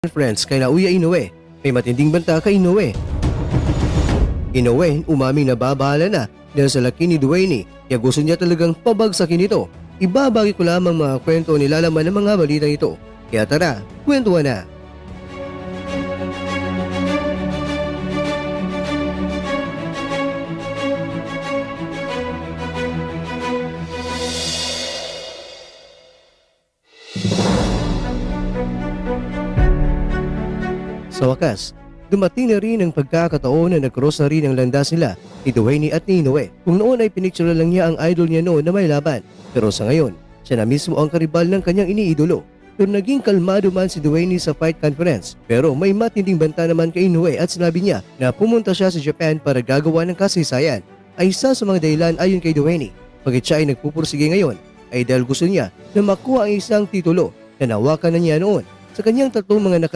Friends kay Naoya Inoue. May matinding banta kay Inoue. Inoue umaming na babahala na dahil sa laki ni Dwayne kaya gusto niya talagang pabagsakin ito. Ibabagi ko lamang mga kwento nilalaman ng mga balita ito. Kaya tara, kwentuhan na. Sa wakas, dumating na rin ang pagkakataon na nag-cross na rin ang landas nila ni Dwayne at ni Inoue. Kung noon ay pinicture lang niya ang idol niya noon na may laban. Pero sa ngayon, siya na mismo ang karibal ng kanyang iniidolo. Pero naging kalmado man si Dwayne sa fight conference. Pero may matinding banta naman kay Inoue at sinabi niya na pumunta siya sa Japan para gagawa ng kasaysayan. Ay isa sa mga dahilan ayon kay Dwayne. Pagkat siya ay nagpupursige ngayon ay dahil gusto niya na makuha ang isang titulo na nawakan na niya noon sa kanyang tatlong mga